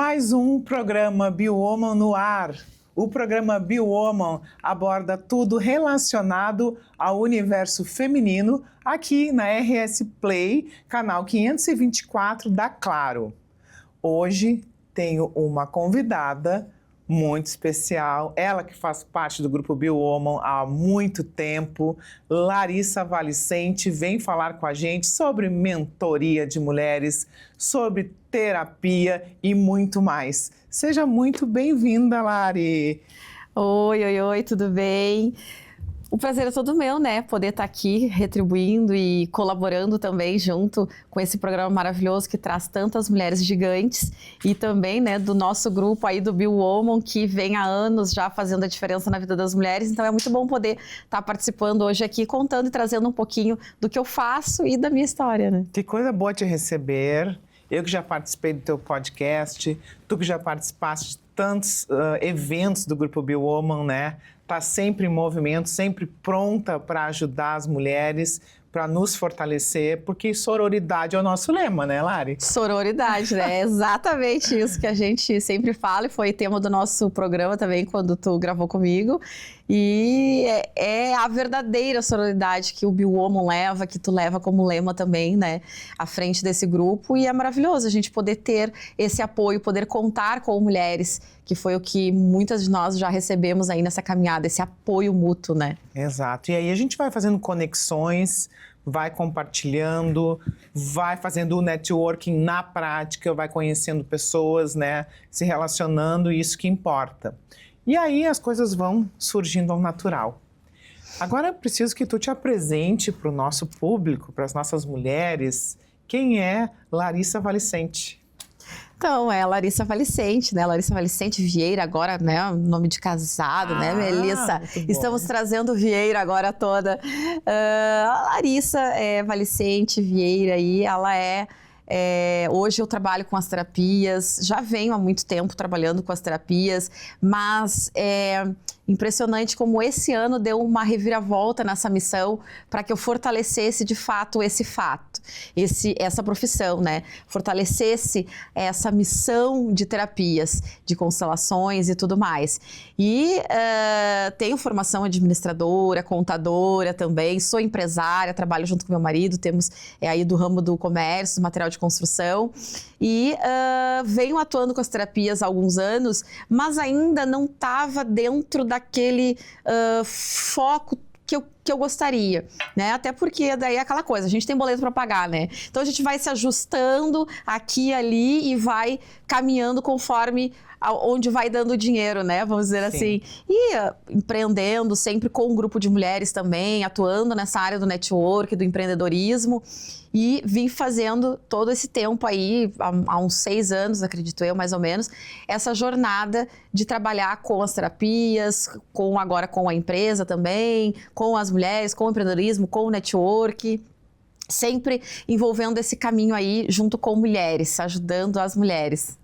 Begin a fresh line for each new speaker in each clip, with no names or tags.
Mais um programa Biowoman no ar. O programa Biowoman aborda tudo relacionado ao universo feminino aqui na RS Play, canal 524 da Claro. Hoje tenho uma convidada muito especial, ela que faz parte do grupo Biowoman há muito tempo, Larissa Valicente, vem falar com a gente sobre mentoria de mulheres, sobre terapia e muito mais. Seja muito bem-vinda, Lari!
Oi, tudo bem? O prazer é todo meu, né? Poder estar aqui retribuindo e colaborando também junto com esse programa maravilhoso que traz tantas mulheres gigantes e também, né, do nosso grupo aí do Biowoman, que vem há anos já fazendo a diferença na vida das mulheres. Então é muito bom poder estar participando hoje aqui, contando e trazendo um pouquinho do que eu faço e da minha história, né?
Que coisa boa te receber. Eu que já participei do teu podcast, tu que já participaste de tantos eventos do grupo Biowoman, né? Tá sempre em movimento, sempre pronta para ajudar as mulheres, para nos fortalecer, porque sororidade é o nosso lema, né, Lari?
Sororidade, né? É exatamente isso que a gente sempre fala e foi tema do nosso programa também, quando tu gravou comigo. E é a verdadeira sororidade que o Biowoman leva, que tu leva como lema também, né? À frente desse grupo. E é maravilhoso a gente poder ter esse apoio, poder contar com mulheres, que foi o que muitas de nós já recebemos aí nessa caminhada, esse apoio mútuo, né?
Exato. E aí a gente vai fazendo conexões, vai compartilhando, vai fazendo o networking na prática, vai conhecendo pessoas, né? Se relacionando, isso que importa. E aí as coisas vão surgindo ao natural. Agora eu preciso que tu te apresente para o nosso público, para as nossas mulheres, quem é Larissa Valicente.
Então, é a Larissa Valicente, né? Larissa Valicente Vieira, agora, né? Nome de casado, né, Melissa? Estamos trazendo Vieira agora toda. A Larissa Valicente Vieira aí, ela hoje eu trabalho com as terapias, já venho há muito tempo trabalhando com as terapias, mas é impressionante como esse ano deu uma reviravolta nessa missão para que eu fortalecesse de fato essa profissão, né? Fortalecesse essa missão de terapias, de constelações e tudo mais. E tenho formação administradora, contadora também, sou empresária, trabalho junto com meu marido, temos aí do ramo do comércio, do material de construção e venho atuando com as terapias há alguns anos, mas ainda não estava dentro daquele foco que eu gostaria, né? Até porque daí é aquela coisa, a gente tem boleto para pagar, né? Então a gente vai se ajustando aqui e ali e vai caminhando conforme onde vai dando dinheiro, né? Vamos dizer assim. E empreendendo sempre com um grupo de mulheres também, atuando nessa área do network, do empreendedorismo. E vim fazendo todo esse tempo aí, há uns 6 anos, acredito eu, mais ou menos, essa jornada de trabalhar com as terapias, agora com a empresa também, com as mulheres, com o empreendedorismo, com o network. Sempre envolvendo esse caminho aí junto com mulheres, ajudando as mulheres.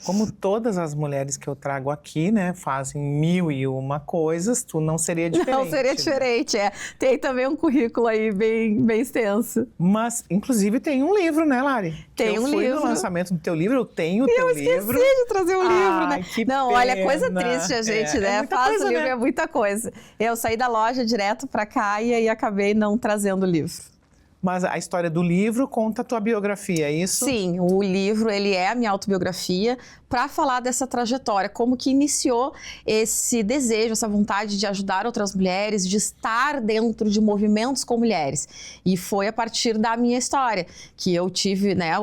Como todas as mulheres que eu trago aqui, né, fazem 1001 coisas, tu não seria diferente.
Não seria diferente, Tem também um currículo aí bem extenso.
Mas, inclusive, tem um livro, né, Lari?
Tem um livro. Eu fui
no lançamento do teu livro, eu tenho o teu livro.
Eu esqueci de trazer o livro, né?
Que
não,
pena.
Olha, coisa triste a gente, né? Faz o livro,
né?
É muita coisa. Eu saí da loja direto pra cá e aí acabei não trazendo o livro.
Mas a história do livro conta a tua biografia, é isso?
Sim, o livro ele é a minha autobiografia para falar dessa trajetória, como que iniciou esse desejo, essa vontade de ajudar outras mulheres, de estar dentro de movimentos com mulheres. E foi a partir da minha história que eu tive, né,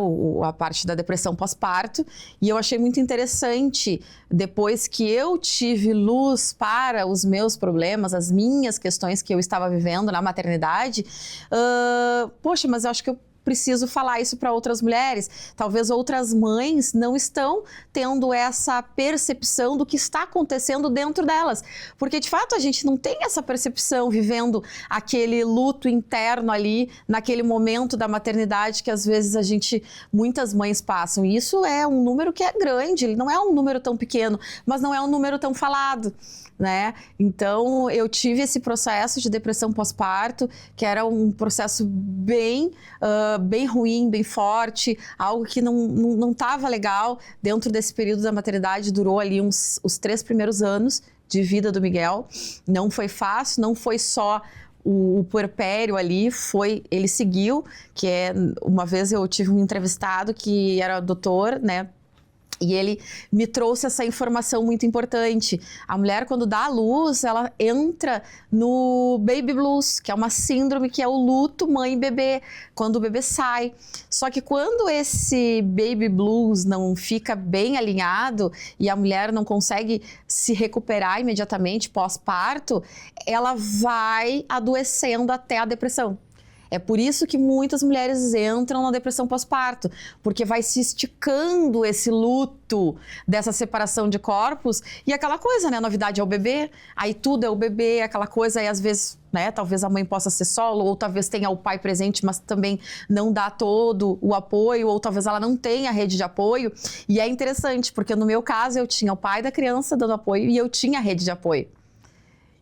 a parte da depressão pós-parto, e eu achei muito interessante, depois que eu tive luz para os meus problemas, as minhas questões que eu estava vivendo na maternidade, poxa, mas eu acho que eu preciso falar isso para outras mulheres. Talvez outras mães não estão tendo essa percepção do que está acontecendo dentro delas. Porque, de fato, a gente não tem essa percepção vivendo aquele luto interno ali, naquele momento da maternidade que, às vezes, muitas mães passam. E isso é um número que é grande, ele não é um número tão pequeno, mas não é um número tão falado, né? Então, eu tive esse processo de depressão pós-parto, que era um processo bem bem ruim, bem forte, algo que não estava legal. Dentro desse período da maternidade, durou ali os 3 primeiros anos de vida do Miguel. Não foi fácil, não foi só o puerpério ali, ele seguiu, uma vez eu tive um entrevistado que era doutor, né? E ele me trouxe essa informação muito importante. A mulher, quando dá à luz, ela entra no baby blues, que é uma síndrome que é o luto mãe e bebê, quando o bebê sai. Só que quando esse baby blues não fica bem alinhado e a mulher não consegue se recuperar imediatamente pós-parto, ela vai adoecendo até a depressão. É por isso que muitas mulheres entram na depressão pós-parto, porque vai se esticando esse luto dessa separação de corpos e aquela coisa, né? A novidade é o bebê, aí tudo é o bebê, aquela coisa, e às vezes, né? Talvez a mãe possa ser solo, ou talvez tenha o pai presente, mas também não dá todo o apoio, ou talvez ela não tenha rede de apoio. E é interessante, porque no meu caso eu tinha o pai da criança dando apoio e eu tinha rede de apoio.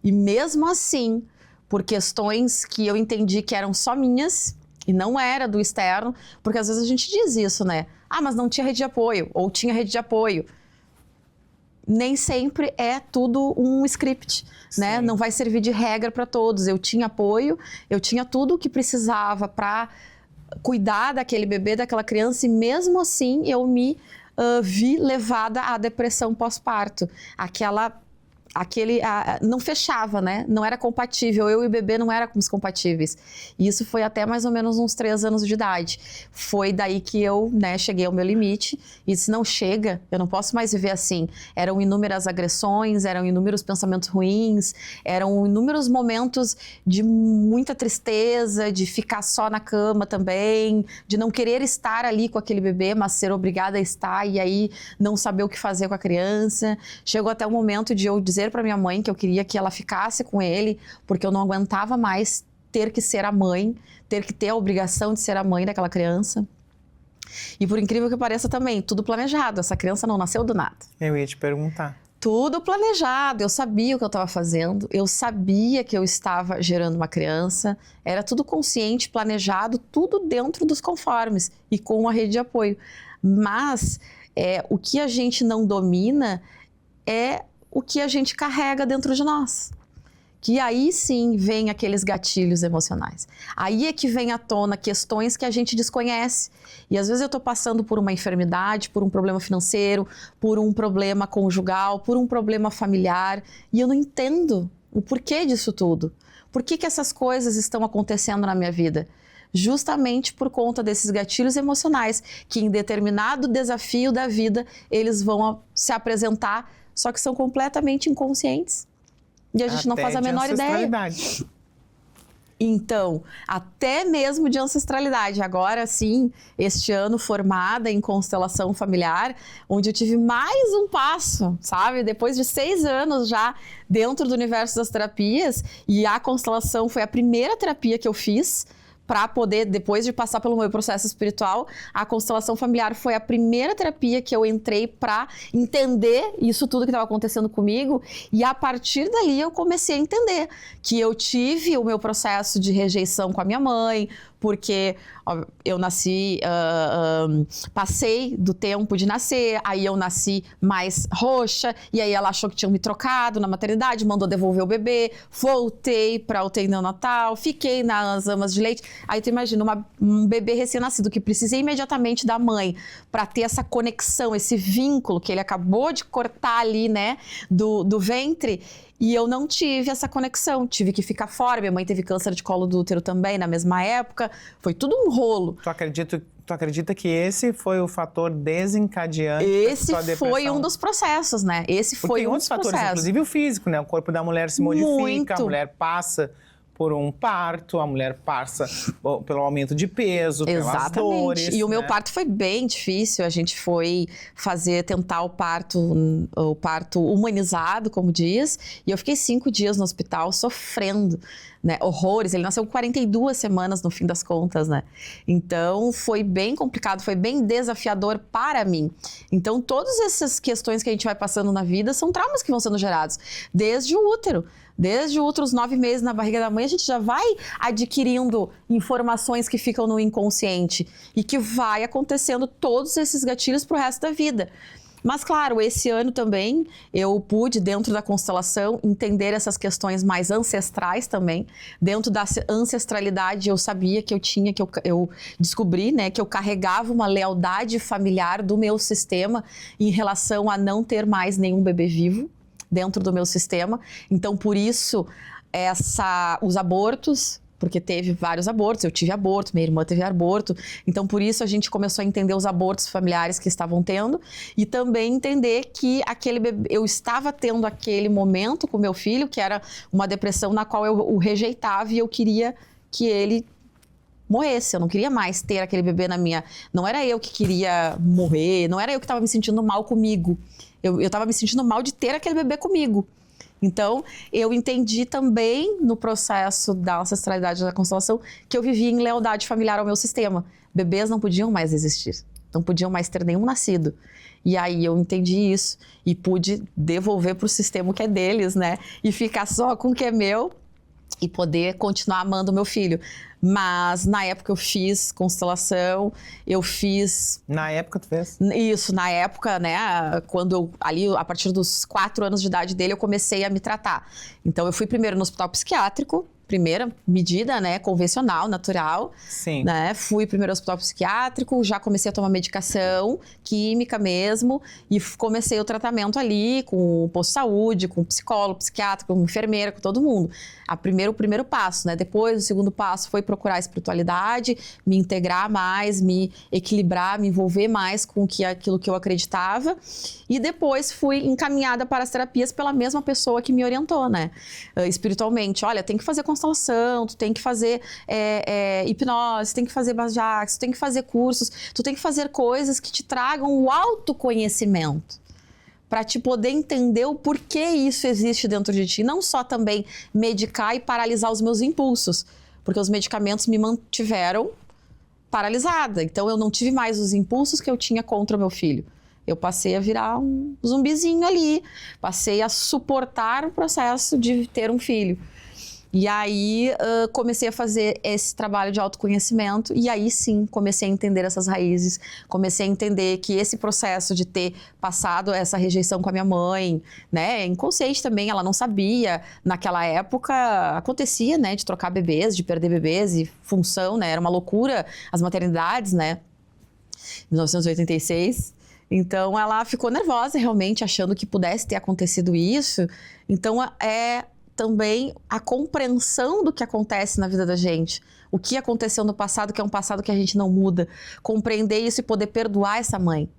E mesmo assim, por questões que eu entendi que eram só minhas e não era do externo, porque às vezes a gente diz isso, né? Ah, mas não tinha rede de apoio, ou tinha rede de apoio. Nem sempre é tudo um script, né? Não vai servir de regra para todos. Eu tinha apoio, eu tinha tudo o que precisava para cuidar daquele bebê, daquela criança, e mesmo assim eu me vi levada à depressão pós-parto. Não fechava, né? Não era compatível. Eu e o bebê não éramos compatíveis. E isso foi até mais ou menos uns 3 anos de idade. Foi daí que eu, né, cheguei ao meu limite e disse, não chega, eu não posso mais viver assim. Eram inúmeras agressões, eram inúmeros pensamentos ruins, eram inúmeros momentos de muita tristeza, de ficar só na cama também, de não querer estar ali com aquele bebê, mas ser obrigada a estar e aí não saber o que fazer com a criança. Chegou até o momento de eu dizer para minha mãe que eu queria que ela ficasse com ele, porque eu não aguentava mais ter que ser a mãe, ter que ter a obrigação de ser a mãe daquela criança. E por incrível que pareça também, tudo planejado. Essa criança não nasceu do nada.
Eu ia te perguntar.
Tudo planejado, eu sabia o que eu estava fazendo, eu sabia que eu estava gerando uma criança, era tudo consciente, planejado, tudo dentro dos conformes e com uma rede de apoio. Mas o que a gente não domina é o que a gente carrega dentro de nós. Que aí sim vem aqueles gatilhos emocionais. Aí é que vem à tona questões que a gente desconhece. E às vezes eu estou passando por uma enfermidade, por um problema financeiro, por um problema conjugal, por um problema familiar, e eu não entendo o porquê disso tudo. Por que essas coisas estão acontecendo na minha vida? Justamente por conta desses gatilhos emocionais, que em determinado desafio da vida, eles vão se apresentar, só que são completamente inconscientes. E a gente não faz a menor ideia. Então, até mesmo de ancestralidade. Agora, sim, este ano formada em constelação familiar, onde eu tive mais um passo, sabe? Depois de 6 anos já dentro do universo das terapias, e a constelação foi a primeira terapia que eu fiz, para poder, depois de passar pelo meu processo espiritual, a constelação familiar foi a primeira terapia que eu entrei para entender isso tudo que estava acontecendo comigo, e a partir dali eu comecei a entender que eu tive o meu processo de rejeição com a minha mãe, porque eu nasci, passei do tempo de nascer, aí eu nasci mais roxa, e aí ela achou que tinham me trocado na maternidade, mandou devolver o bebê, voltei para UTI neonatal, fiquei nas amas de leite. Aí tu imagina, um bebê recém-nascido que precisa imediatamente da mãe para ter essa conexão, esse vínculo que ele acabou de cortar ali, né, do ventre. E eu não tive essa conexão, tive que ficar fora. Minha mãe teve câncer de colo do útero também na mesma época. Foi tudo um rolo.
Tu acredita que esse foi o fator desencadeante?
Esse foi um dos processos, né? Esse foi um dos
fatores,
processos.
inclusive o físico, né? O corpo da mulher se modifica,
Muito.
A mulher passa por um parto, a mulher passa pelo aumento de peso, pelas dores.
E o meu parto foi bem difícil. A gente foi tentar o parto humanizado, como diz, e eu fiquei 5 dias no hospital sofrendo, né? Horrores. Ele nasceu com 42 semanas no fim das contas, né? Então foi bem complicado, foi bem desafiador para mim. Então todas essas questões que a gente vai passando na vida são traumas que vão sendo gerados desde o útero. Desde outros 9 meses na barriga da mãe, a gente já vai adquirindo informações que ficam no inconsciente e que vai acontecendo todos esses gatilhos pro resto da vida. Mas, claro, esse ano também eu pude, dentro da constelação, entender essas questões mais ancestrais também. Dentro da ancestralidade, eu sabia que eu descobri, né, que eu carregava uma lealdade familiar do meu sistema em relação a não ter mais nenhum bebê vivo dentro do meu sistema. Então, por isso, os abortos... Porque teve vários abortos, eu tive aborto, minha irmã teve aborto. Então, por isso, a gente começou a entender os abortos familiares que estavam tendo. E também entender que aquele bebê, eu estava tendo aquele momento com meu filho, que era uma depressão na qual eu o rejeitava e eu queria que ele morresse. Eu não queria mais ter aquele bebê na minha... Não era eu que queria morrer, não era eu que estava me sentindo mal comigo. Eu estava me sentindo mal de ter aquele bebê comigo. Então, eu entendi também no processo da ancestralidade da constelação que eu vivia em lealdade familiar ao meu sistema. Bebês não podiam mais existir, não podiam mais ter nenhum nascido. E aí eu entendi isso e pude devolver para o sistema o que é deles, né? E ficar só com o que é meu e poder continuar amando o meu filho. Mas na época eu fiz constelação, eu fiz...
Na época tu fez?
Isso, na época, né, quando eu, ali, a partir dos 4 anos de idade dele, eu comecei a me tratar. Então eu fui primeiro no hospital psiquiátrico, primeira medida, né, convencional, natural.
Sim.
Né? Fui primeiro ao hospital psiquiátrico, já comecei a tomar medicação, química mesmo, e comecei o tratamento ali com o posto de saúde, com o psicólogo, psiquiatra, com enfermeira, com todo mundo. O primeiro passo, né? Depois, o segundo passo foi procurar a espiritualidade, me integrar mais, me equilibrar, me envolver mais com aquilo que eu acreditava. E depois fui encaminhada para as terapias pela mesma pessoa que me orientou, né? Espiritualmente. Olha, tem que fazer constelação, tu tem que fazer hipnose, tem que fazer Bajax, tu tem que fazer cursos, tu tem que fazer coisas que te tragam o autoconhecimento. Para te poder entender o porquê isso existe dentro de ti. Não só também medicar e paralisar os meus impulsos, porque os medicamentos me mantiveram paralisada. Então eu não tive mais os impulsos que eu tinha contra o meu filho. Eu passei a virar um zumbizinho ali, passei a suportar o processo de ter um filho. E aí comecei a fazer esse trabalho de autoconhecimento e aí sim comecei a entender essas raízes, comecei a entender que esse processo de ter passado essa rejeição com a minha mãe, né, inconsciente também, ela não sabia, naquela época acontecia, né, de trocar bebês, de perder bebês e função, né, era uma loucura as maternidades, né, 1986. Então ela ficou nervosa realmente, achando que pudesse ter acontecido isso. Então também a compreensão do que acontece na vida da gente, o que aconteceu no passado, que é um passado que a gente não muda, compreender isso e poder perdoar essa mãe,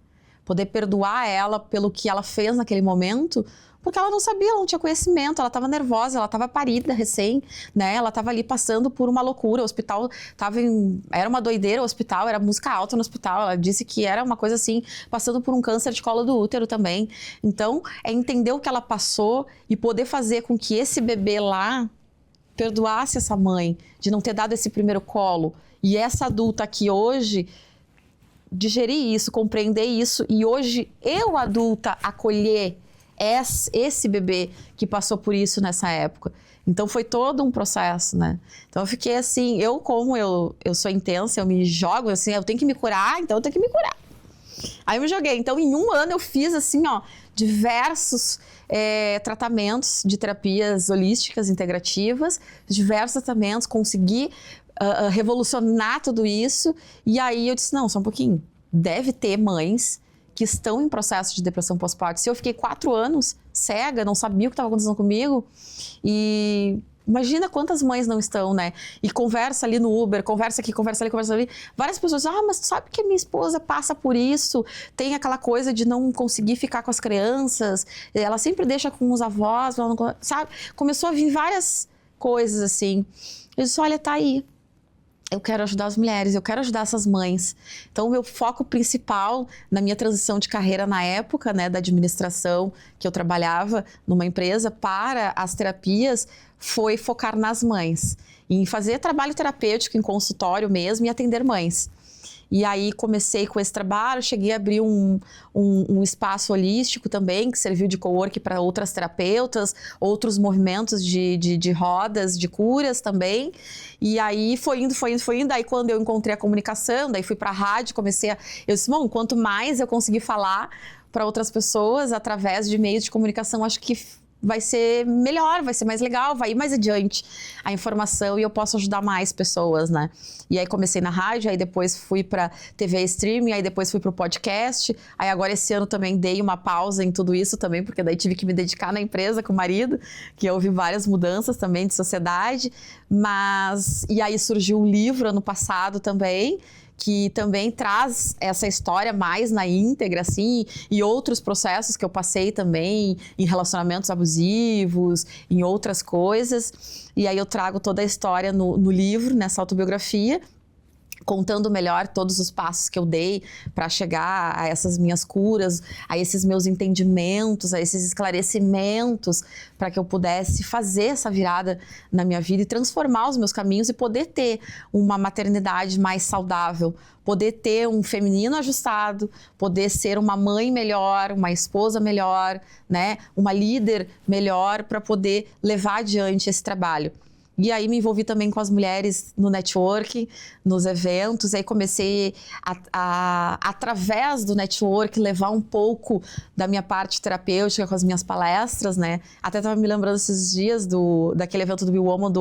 poder perdoar ela pelo que ela fez naquele momento, porque ela não sabia, ela não tinha conhecimento, ela estava nervosa, ela estava parida recém, né? Ela estava ali passando por uma loucura, o hospital era uma doideira, o hospital, era música alta no hospital, ela disse que era uma coisa assim, passando por um câncer de colo do útero também. Então, é entender o que ela passou e poder fazer com que esse bebê lá perdoasse essa mãe de não ter dado esse primeiro colo. E essa adulta aqui hoje digerir isso, compreender isso e hoje eu, adulta, acolher esse bebê que passou por isso nessa época. Então foi todo um processo, né? Então eu fiquei assim, como eu sou intensa, eu me jogo assim, eu tenho que me curar, então eu tenho que me curar. Aí eu me joguei. Então em um ano eu fiz assim, ó, diversos tratamentos de terapias holísticas, integrativas, diversos tratamentos, consegui revolucionar tudo isso. E aí eu disse, não, só um pouquinho, deve ter mães que estão em processo de depressão pós-parto. Se eu fiquei 4 anos cega, não sabia o que estava acontecendo comigo, e imagina quantas mães não estão, né? E conversa ali no Uber, conversa aqui, conversa ali, conversa ali. Várias pessoas dizem, mas tu sabe que a minha esposa passa por isso, tem aquela coisa de não conseguir ficar com as crianças, ela sempre deixa com os avós, ela não, sabe? Começou a vir várias coisas assim. Eu disse, olha, tá aí. Eu quero ajudar as mulheres, eu quero ajudar essas mães. Então, o meu foco principal na minha transição de carreira na época, né, da administração, que eu trabalhava numa empresa para as terapias, foi focar nas mães. Em fazer trabalho terapêutico em consultório mesmo e atender mães. E aí comecei com esse trabalho, cheguei a abrir um espaço holístico também, que serviu de cowork para outras terapeutas, outros movimentos de rodas, de curas também. E aí foi indo. Aí quando eu encontrei a comunicação, daí fui para a rádio, eu disse, bom, quanto mais eu conseguir falar para outras pessoas através de meios de comunicação, acho que vai ser melhor, vai ser mais legal, vai ir mais adiante a informação e eu posso ajudar mais pessoas, né? E aí comecei na rádio, aí depois fui para TV streaming, aí depois fui para o podcast, aí agora esse ano também dei uma pausa em tudo isso também, porque daí tive que me dedicar na empresa com o marido, que houve várias mudanças também de sociedade, e aí surgiu um livro ano passado também, que também traz essa história mais na íntegra, assim, e outros processos que eu passei também em relacionamentos abusivos, em outras coisas. E aí eu trago toda a história no livro, nessa autobiografia, contando melhor todos os passos que eu dei para chegar a essas minhas curas, a esses meus entendimentos, a esses esclarecimentos, para que eu pudesse fazer essa virada na minha vida e transformar os meus caminhos e poder ter uma maternidade mais saudável, poder ter um feminino ajustado, poder ser uma mãe melhor, uma esposa melhor, né? Uma líder melhor para poder levar adiante esse trabalho. E aí me envolvi também com as mulheres no network, nos eventos, aí comecei através do network, levar um pouco da minha parte terapêutica com as minhas palestras, né? Até estava me lembrando esses dias daquele evento do BeWoman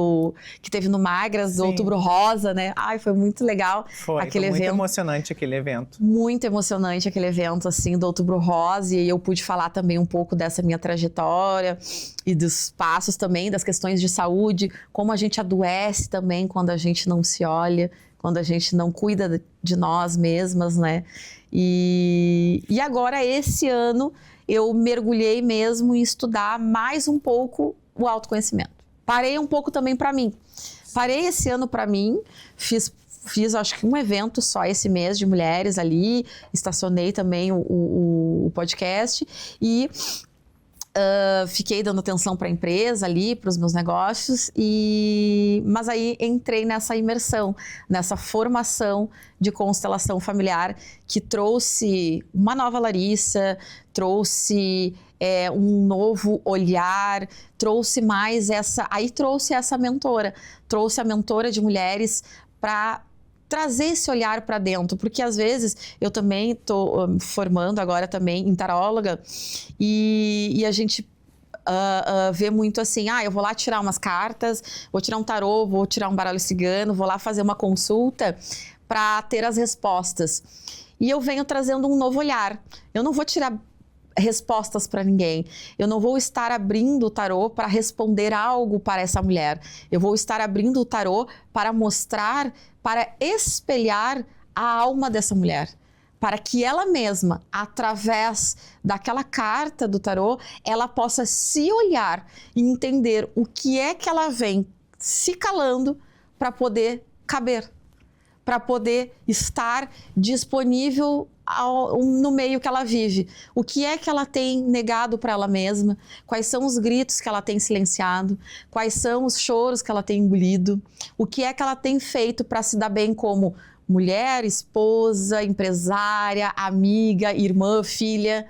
que teve no Magras, do Outubro Rosa, né? Ai, foi muito legal aquele evento.
Muito emocionante aquele evento.
Muito emocionante aquele evento, assim, do Outubro Rosa, e eu pude falar também um pouco dessa minha trajetória e dos passos também, das questões de saúde, como a gente adoece também quando a gente não se olha, quando a gente não cuida de nós mesmas, né? E agora, esse ano, eu mergulhei mesmo em estudar mais um pouco o autoconhecimento. Parei um pouco também para mim. Parei esse ano para mim, fiz acho que um evento só esse mês de mulheres ali, estacionei também o podcast e fiquei dando atenção para a empresa ali, para os meus negócios, mas aí entrei nessa imersão, nessa formação de constelação familiar que trouxe uma nova Larissa, trouxe um novo olhar, trouxe essa mentora, trouxe a mentora de mulheres para trazer esse olhar para dentro, porque às vezes eu também estou formando agora também em taróloga e a gente vê muito assim, eu vou lá tirar umas cartas, vou tirar um tarô, vou tirar um baralho cigano, vou lá fazer uma consulta para ter as respostas. E eu venho trazendo um novo olhar. Eu não vou tirar respostas para ninguém. Eu não vou estar abrindo o tarô para responder algo para essa mulher. Eu vou estar abrindo o tarô para mostrar, para espelhar a alma dessa mulher, para que ela mesma, através daquela carta do tarô, ela possa se olhar e entender o que é que ela vem se calando para poder caber, para poder estar disponível no meio que ela vive. O que é que ela tem negado para ela mesma? Quais são os gritos que ela tem silenciado? Quais são os choros que ela tem engolido? O que é que ela tem feito para se dar bem como mulher, esposa, empresária, amiga, irmã, filha?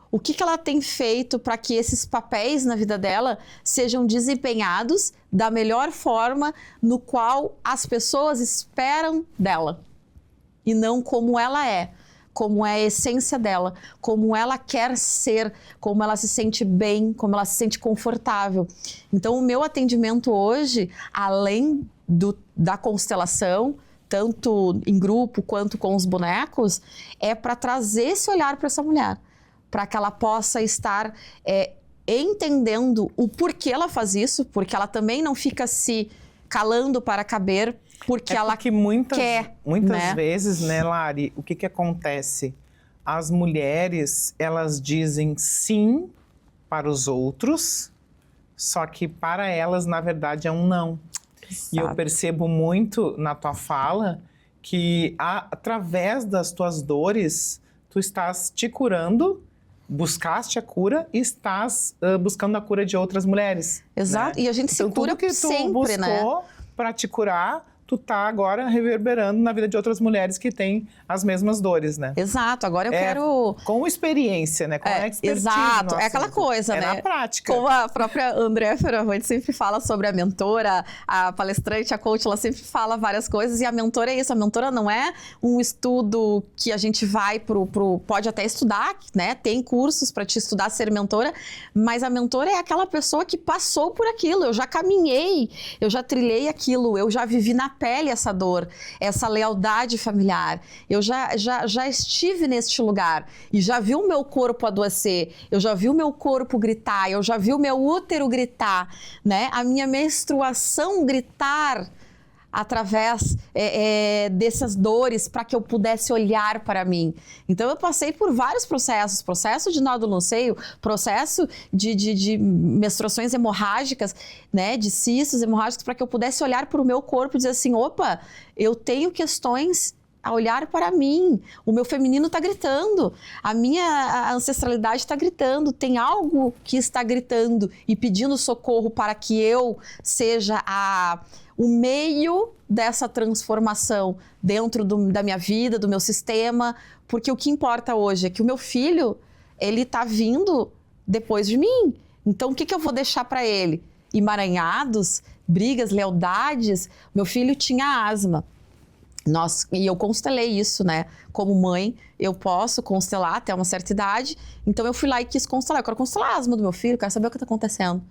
O que ela tem feito para que esses papéis na vida dela sejam desempenhados da melhor forma no qual as pessoas esperam dela? E não como ela é, como é a essência dela, como ela quer ser, como ela se sente bem, como ela se sente confortável. Então, o meu atendimento hoje, além da constelação, tanto em grupo quanto com os bonecos, é para trazer esse olhar para essa mulher, para que ela possa estar entendendo o porquê ela faz isso, porque ela também não fica se calando para caber, porque ela quer.
Muitas vezes, né, Lari, o que acontece? As mulheres, elas dizem sim para os outros, só que para elas, na verdade, é um não. Exato. E eu percebo muito na tua fala que através das tuas dores, tu estás te curando, buscaste a cura e estás buscando a cura de outras mulheres.
Exato,
né?
e a gente se cura sempre, né?
Tudo que tu buscou para te curar, tu tá agora reverberando na vida de outras mulheres que têm as mesmas dores, né?
Exato, agora eu quero...
Com experiência, né? Com expertise.
Exato, é aquela coisa, né?
Na prática.
Como a própria Andrea Fioravanti sempre fala sobre a mentora, a palestrante, a coach, ela sempre fala várias coisas, e a mentora é isso, a mentora não é um estudo que a gente vai pode até estudar, né? Tem cursos para te estudar ser mentora, mas a mentora é aquela pessoa que passou por aquilo, eu já caminhei, eu já trilhei aquilo, eu já vivi na pele essa dor, essa lealdade familiar, eu já estive neste lugar e já vi o meu corpo adoecer, eu já vi o meu corpo gritar, eu já vi o meu útero gritar, né? A minha menstruação gritar através dessas dores para que eu pudesse olhar para mim. Então eu passei por vários processos, processo de nódulo no seio, processo de menstruações hemorrágicas, né, de cistos hemorrágicos, para que eu pudesse olhar para o meu corpo e dizer assim, opa, eu tenho questões a olhar para mim, o meu feminino está gritando, a minha ancestralidade está gritando, tem algo que está gritando e pedindo socorro para que eu seja o meio dessa transformação dentro da minha vida, do meu sistema, porque o que importa hoje é que o meu filho, ele está vindo depois de mim. Então, o que eu vou deixar para ele? Emaranhados, brigas, lealdades. Meu filho tinha asma. E eu constelei isso, né? Como mãe, eu posso constelar até uma certa idade. Então, eu fui lá e quis constelar. Eu quero constelar a asma do meu filho, quero saber o que está acontecendo.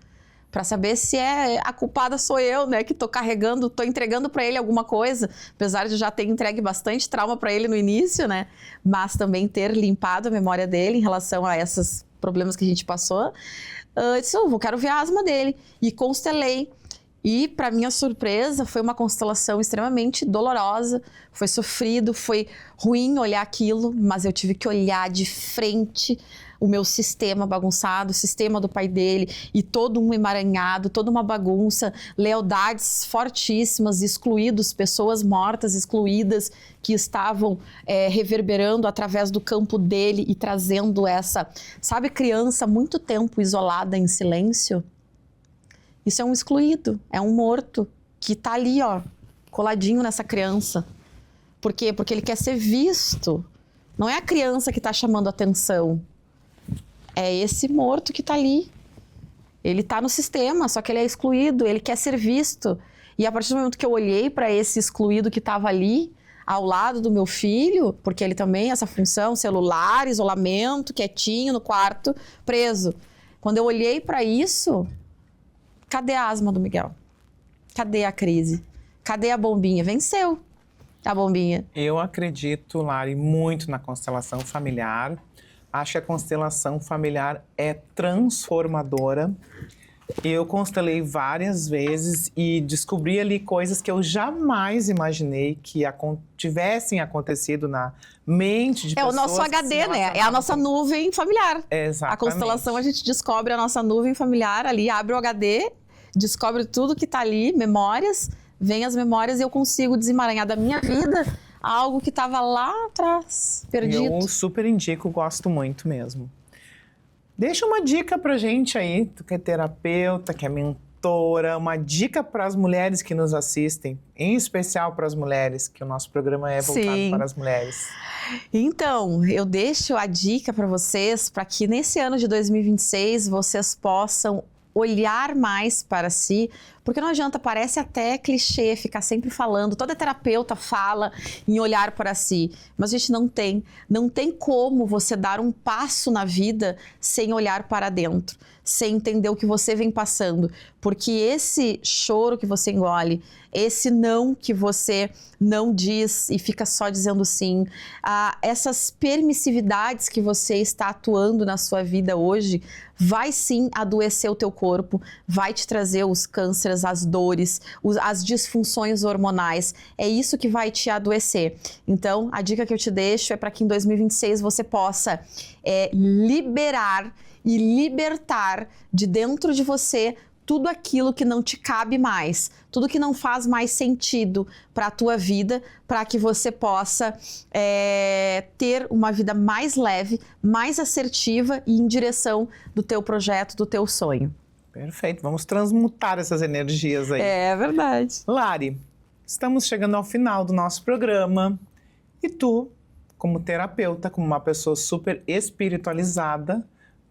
Para saber se a culpada sou eu, né? Que tô carregando, tô entregando para ele alguma coisa. Apesar de já ter entregue bastante trauma para ele no início, né? Mas também ter limpado a memória dele em relação a esses problemas que a gente passou. Eu disse, eu quero ver a asma dele. E constelei. E, para minha surpresa, foi uma constelação extremamente dolorosa, foi sofrido, foi ruim olhar aquilo, mas eu tive que olhar de frente o meu sistema bagunçado, o sistema do pai dele, e todo um emaranhado, toda uma bagunça, lealdades fortíssimas, excluídos, pessoas mortas, excluídas, que estavam reverberando através do campo dele e trazendo essa, sabe, criança muito tempo isolada em silêncio? Isso é um excluído, é um morto que tá ali, ó, coladinho nessa criança. Por quê? Porque ele quer ser visto. Não é a criança que tá chamando atenção. É esse morto que tá ali. Ele tá no sistema, só que ele é excluído, ele quer ser visto. E a partir do momento que eu olhei para esse excluído que tava ali, ao lado do meu filho, porque ele também, essa função, celular, isolamento, quietinho no quarto, preso. Quando eu olhei para isso... Cadê a asma do Miguel? Cadê a crise? Cadê a bombinha? Venceu a bombinha.
Eu acredito, Lari, muito na constelação familiar. Acho que a constelação familiar é transformadora. Eu constelei várias vezes e descobri ali coisas que eu jamais imaginei que tivessem acontecido na mente de pessoas.
É o nosso HD, né? É a nossa nuvem familiar.
Exatamente.
A constelação, a gente descobre a nossa nuvem familiar ali, abre o HD, descobre tudo que tá ali, memórias, vem as memórias e eu consigo desemaranhar da minha vida algo que estava lá atrás, perdido.
Eu super indico, gosto muito mesmo. Deixa uma dica pra gente aí, tu que é terapeuta, que é mentora, uma dica para as mulheres que nos assistem, em especial para as mulheres, que o nosso programa é voltado
Sim.
para as mulheres.
Então, eu deixo a dica para vocês, para que nesse ano de 2026 vocês possam olhar mais para si, porque não adianta, parece até clichê ficar sempre falando, toda terapeuta fala em olhar para si, mas a gente não tem como você dar um passo na vida sem olhar para dentro, sem entender o que você vem passando, porque esse choro que você engole, esse não que você não diz e fica só dizendo sim, essas permissividades que você está atuando na sua vida hoje, vai sim adoecer o teu corpo, vai te trazer os cânceres, as dores, as disfunções hormonais, é isso que vai te adoecer. Então, a dica que eu te deixo é para que em 2026 você possa liberar e libertar de dentro de você tudo aquilo que não te cabe mais, tudo que não faz mais sentido para a tua vida, para que você possa ter uma vida mais leve, mais assertiva e em direção do teu projeto, do teu sonho.
Perfeito, vamos transmutar essas energias aí.
É verdade.
Lari, Estamos chegando ao final do nosso programa e tu, como terapeuta, como uma pessoa super espiritualizada,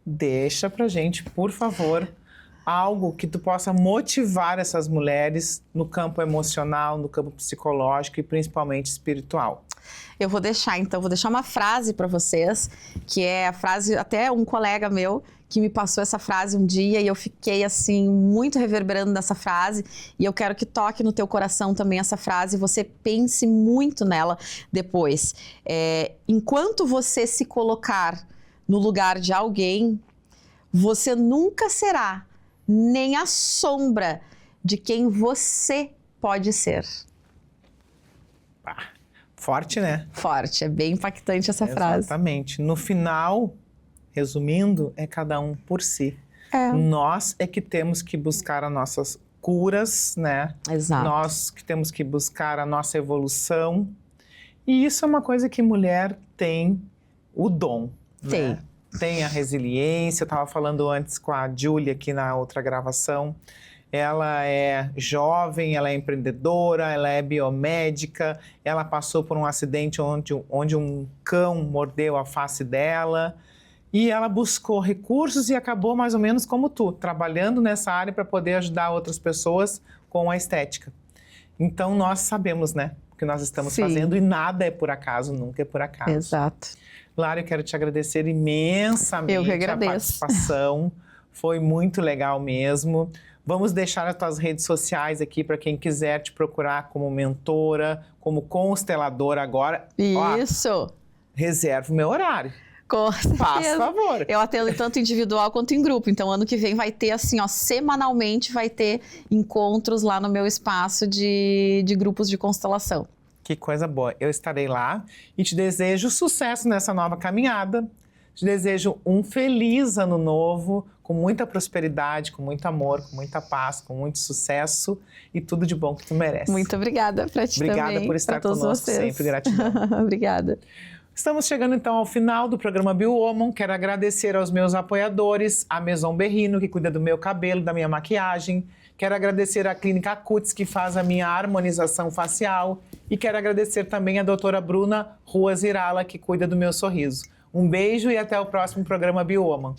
deixa pra gente, por favor, algo que tu possa motivar essas mulheres no campo emocional, no campo psicológico e principalmente espiritual.
Eu vou deixar, então, uma frase para vocês, que é a frase, até um colega meu que me passou essa frase um dia e eu fiquei, assim, muito reverberando nessa frase e eu quero que toque no teu coração também essa frase e você pense muito nela depois. Enquanto você se colocar no lugar de alguém, você nunca será nem a sombra de quem você pode ser.
Forte, né?
Forte, é bem impactante essa frase.
Exatamente. No final, resumindo, é cada um por si. Nós é que temos que buscar as nossas curas, né?
Exato.
Nós que temos que buscar a nossa evolução. E isso é uma coisa que mulher tem o dom,
Tem.
né? Tem a resiliência. Eu estava falando antes com a Júlia aqui na outra gravação. Ela é jovem, ela é empreendedora, ela é biomédica, ela passou por um acidente onde um cão mordeu a face dela e ela buscou recursos e acabou mais ou menos como tu, trabalhando nessa área para poder ajudar outras pessoas com a estética. Então nós sabemos, né, o que nós estamos fazendo e nada é por acaso, nunca é por acaso.
Exato.
Lara, eu quero te agradecer imensamente
eu que agradeço.
A participação, foi muito legal mesmo. Vamos deixar as tuas redes sociais aqui para quem quiser te procurar como mentora, como consteladora agora.
Isso!
Ó, reserva o meu horário.
Com certeza.
Faz favor.
Eu atendo tanto individual quanto em grupo. Então, ano que vem vai ter, assim, ó, semanalmente vai ter encontros lá no meu espaço de grupos de constelação.
Que coisa boa. Eu estarei lá e te desejo sucesso nessa nova caminhada. Te desejo um feliz ano novo, com muita prosperidade, com muito amor, com muita paz, com muito sucesso e tudo de bom que tu merece.
Muito obrigada para ti também.
Obrigada por estar conosco
vocês.
sempre, gratidão.
Obrigada.
Estamos chegando então ao final do programa BioWoman. Quero agradecer aos meus apoiadores, a Maison Berrino, que cuida do meu cabelo, da minha maquiagem. Quero agradecer à Clínica Cutis, que faz a minha harmonização facial. E quero agradecer também à doutora Bruna Ruas Irala, que cuida do meu sorriso. Um beijo e até o próximo programa BioWoman.